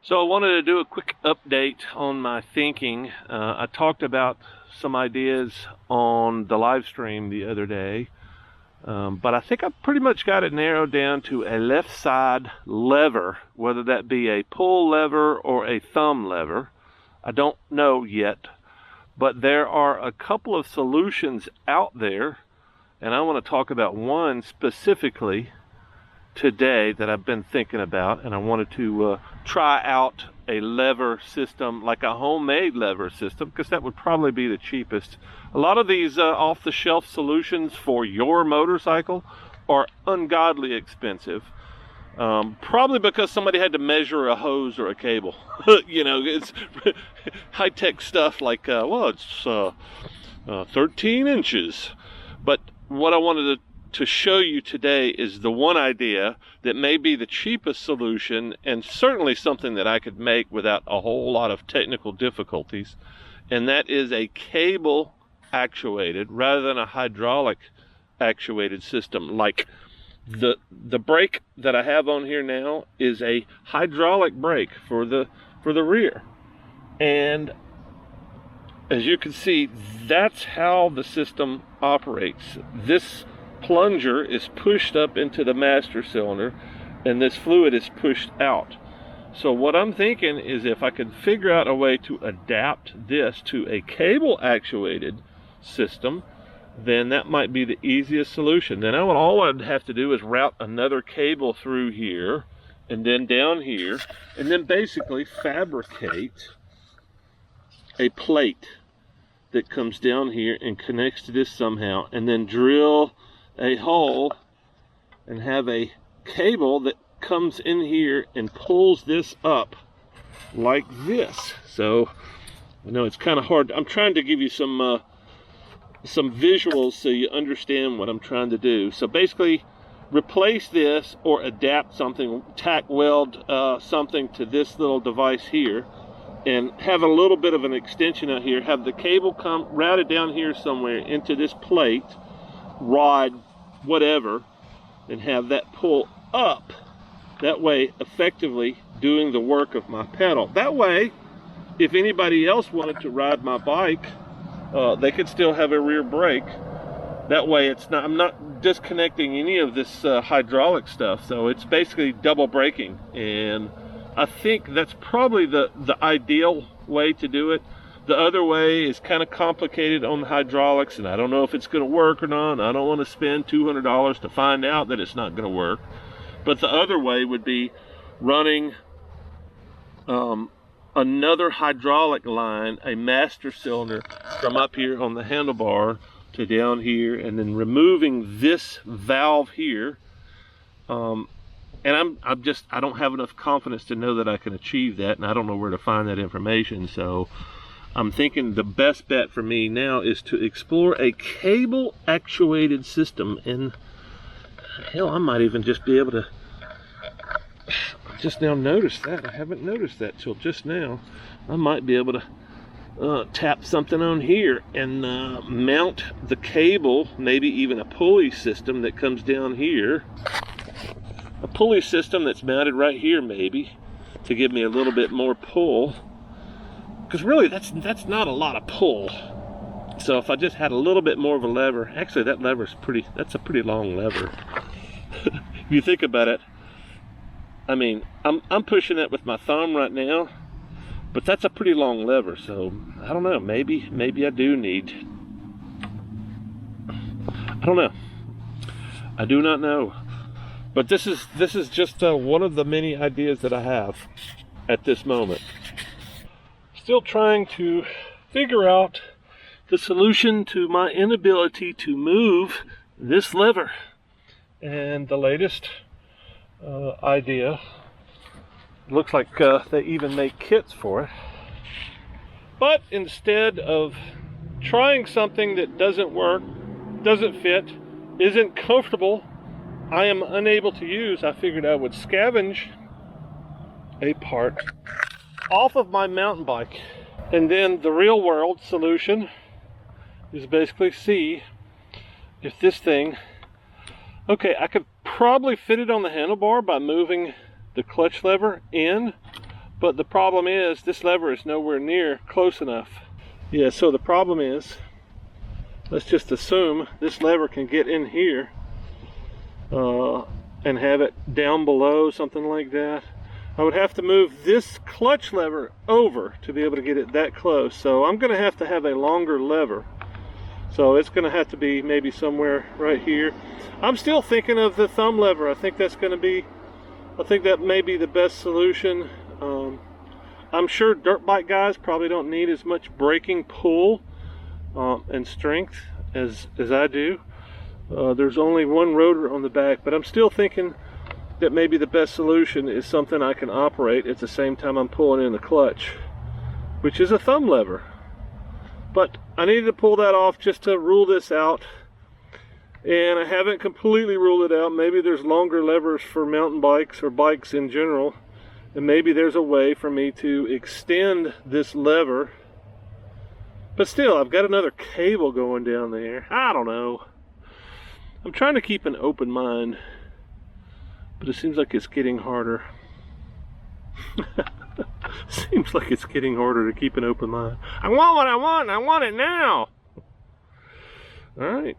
So I wanted to do a quick update on my thinking. I talked about some ideas on the live stream the other day, but I think I pretty much got it narrowed down to a left side lever, whether that be a pull lever or a thumb lever. I don't know yet, but there are a couple of solutions out there, and I want to talk about one specifically today that I've been thinking about, and I wanted to try out a lever system, like a homemade lever system, because that would probably be the cheapest. A lot of these off-the-shelf solutions for your motorcycle are ungodly expensive, probably because somebody had to measure a hose or a cable. You know, it's high-tech stuff like, well, it's 13 inches. But what I wanted to show you today is the one idea that may be the cheapest solution, and certainly something that I could make without a whole lot of technical difficulties, and that is a cable actuated rather than a hydraulic actuated system. Like the brake that I have on here now is a hydraulic brake for the rear, and as you can see, that's how the system operates. This plunger is pushed up into the master cylinder, and this fluid is pushed out. So what I'm thinking is, if I could figure out a way to adapt this to a cable actuated system, then that might be the easiest solution. Then all I'd have to do is route another cable through here and then down here, and then basically fabricate a plate that comes down here and connects to this somehow, and then drill a hole and have a cable that comes in here and pulls this up like this. So I know it's kind of hard. I'm trying to give you some visuals so you understand what I'm trying to do. So basically, replace this or adapt something, tack weld something to this little device here, and have a little bit of an extension out here. Have the cable come routed down here somewhere into this plate, rod, whatever, and have that pull up. That way, effectively doing the work of my pedal. That way, if anybody else wanted to ride my bike, they could still have a rear brake. That way, I'm not disconnecting any of this hydraulic stuff. So it's basically double braking, and I think that's probably the ideal way to do it. The other way is kind of complicated on the hydraulics, and I don't know if it's going to work or not. I don't want to spend $200 to find out that it's not going to work. But the other way would be running another hydraulic line, a master cylinder, from up here on the handlebar to down here, and then removing this valve here. And I don't have enough confidence to know that I can achieve that, and I don't know where to find that information. So I'm thinking the best bet for me now is to explore a cable actuated system. And hell, I might even just be able to, I just now noticed that. I haven't noticed that till just now. I might be able to tap something on here and mount the cable, maybe even a pulley system that comes down here. A pulley system that's mounted right here, maybe, to give me a little bit more pull. Because really, that's not a lot of pull. So if I just had a little bit more of a lever, actually that lever's that's a pretty long lever. If you think about it, I mean, I'm pushing it with my thumb right now, but that's a pretty long lever. So I don't know, maybe I do need, I don't know. I do not know. But this is just one of the many ideas that I have at this moment. Still trying to figure out the solution to my inability to move this lever. And the latest idea, looks like they even make kits for it. But instead of trying something that doesn't work, doesn't fit, isn't comfortable, I am unable to use, I figured I would scavenge a part off of my mountain bike. And then the real world solution is basically see if this thing, okay, I could probably fit it on the handlebar by moving the clutch lever in, But the problem is this lever is nowhere near close enough. Yeah, so the problem is, let's just assume this lever can get in here and have it down below, something like that. I would have to move this clutch lever over to be able to get it that close. So I'm going to have a longer lever. So it's going to have to be maybe somewhere right here. I'm still thinking of the thumb lever. I think that may be the best solution. I'm sure dirt bike guys probably don't need as much braking pull and strength as I do. There's only one rotor on the back, but I'm still thinking that maybe the best solution is something I can operate at the same time I'm pulling in the clutch, which is a thumb lever. But I needed to pull that off just to rule this out, and I haven't completely ruled it out. Maybe there's longer levers for mountain bikes or bikes in general, and maybe there's a way for me to extend this lever. But still, I've got another cable going down there. I don't know. I'm trying to keep an open mind, but it seems like it's getting harder. Seems like it's getting harder to keep an open mind. I want what I want, and I want it now. All right.